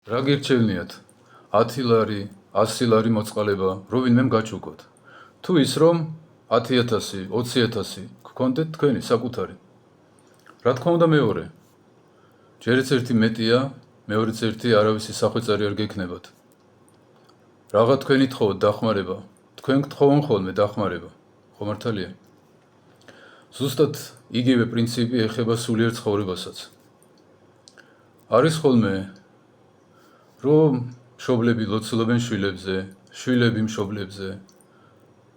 რა გირჩევნიათ 10 ლარი, 100 ლარი მოწყალება, რომ ვინმემ გაჩუქოთ. თუ ის რომ 10,000, 20,000 გქონდეთ თქვენი საკუთარი. რა თქმა უნდა მეორე. ჯერიც ერთი მეტია, მეორეც ერთი არავისი სახვეწარი არ გექნებათ. რაღა თქვენი თხოვოთ დახმარება, თქვენ გთხოვონ ხოლმე დახმარება. ხო მართალია? ზუსტად იგივე პრინციპი ეხება სულიერ ცხოვრებასაც. არის ხოლმე რომ მშობლები ლოცულობენ შვილებზე, შვილები მშობლებზე,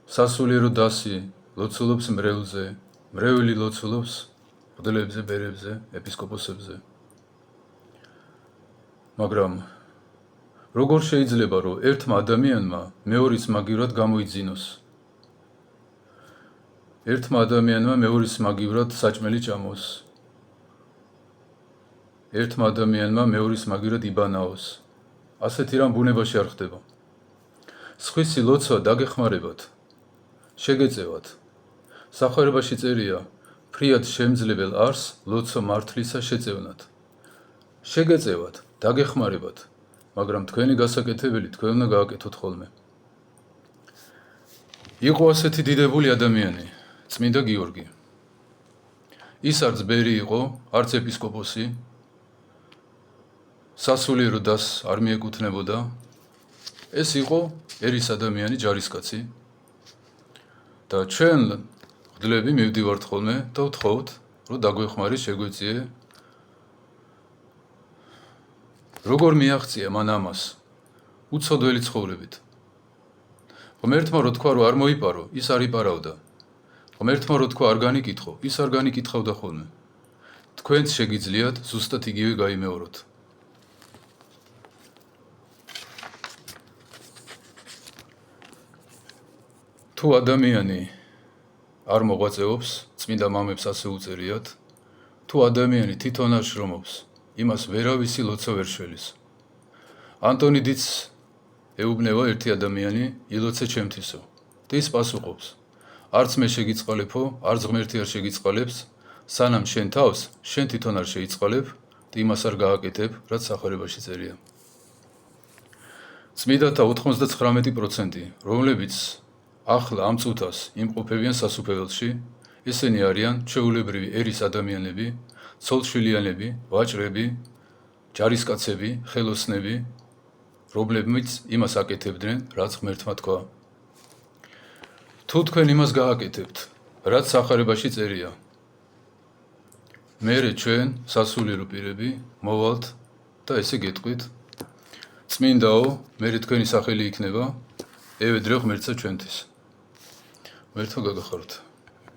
სასულიერო დასი ლოცულობს მრევლზე, მრევლი ლოცულობს მღვდლებზე, ბერებზე, ეპისკოპოსებზე. მაგრამ როგორ შეიძლება რომ ერთმა ადამიანმა მეორის მაგივრად გამოიძინოს? ერთმა ადამიანმა მეორის მაგივრად საჭმელი ჭამოს. ერთმა ადამიანმა მეორის მაგივრად იბანაოს. ასეთი რამ ბუნებაში არ ხდება. სხვისი ლოცვა დაგეხმარებათ, შეგეწევათ. სახარებაში წერია, ფრიად შემძლებელ არს ლოცვა მართლისა შეწევნათ. შეგეწევათ, დაგეხმარებათ, მაგრამ თქვენი გასაკეთებელი თქვენ უნდა გააკეთოთ ხოლმე. იყო ასეთი დიდებული ადამიანი, წმინდა გიორგი. ის არც ბერი იყო, არც ეპისკოპოსი, სასულიერო დასს არ მიეკუთვნებოდა. ეს იყო ერის ადამიანი, ჯარისკაცი. და ჩვენ მღვდლები მივდივართ ხოლმე და ვთხოვთ, რომ დაგვეხმარეს, შეგვეციე. როგორ მიაღწია მან ამას? უცოდველი ცხოვრებით. ღმერთმა რო თქვა, რომ არ მოიპარო, ის არ იპარავდა. ღმერთმა რო თქვა, არ განიკითხო, ის არ განიკითხავდა ხოლმე. თქვენც შეგიძლიათ ზუსტად იგივე გაიმეოროთ. თუ ადამიანი არ მოღვაწეობს, წმინდა მამებს ასე უწერიათ, თუ ადამიანი თვითონ არ შრომობს, იმას ვერავისი ლოცვა ვერ შველის. ანტონი დიც ეუბნება ერთი ადამიანი, ილოცე ჩემთვისო. და ის პასუხობს, არც მე შეგიწყალებო, არც ღმერთი არ შეგიწყალებს, სანამ შენ თავს, შენ თვითონ არ შეიწყალებ და იმას არ გააკეთებ, რაც სახარებაში წერია. წმინდათა 99%, რომლებიც ახლა ამ წუთას იმყოფებიან სასუფეველში, ესენი არიან ჩვეულებრივი ერის ადამიანები, ცოლშვილიანები, ვაჭრები, ჯარისკაცები, ხელოსნები, რომლებიც იმას აკეთებდნენ, რაც ღმერთმა თქვა. თუ თქვენ იმას გააკეთებთ, რაც სახარებაში წერია, მერე ჩვენ, სასულიერო პირები, მოვალთ და ესე გეტყვით, წმინდაო, მერე თქვენი სახელი იქნება, ევედრე ღმერთსა ჩვენთვის. ღმერთო გაგახაროთ.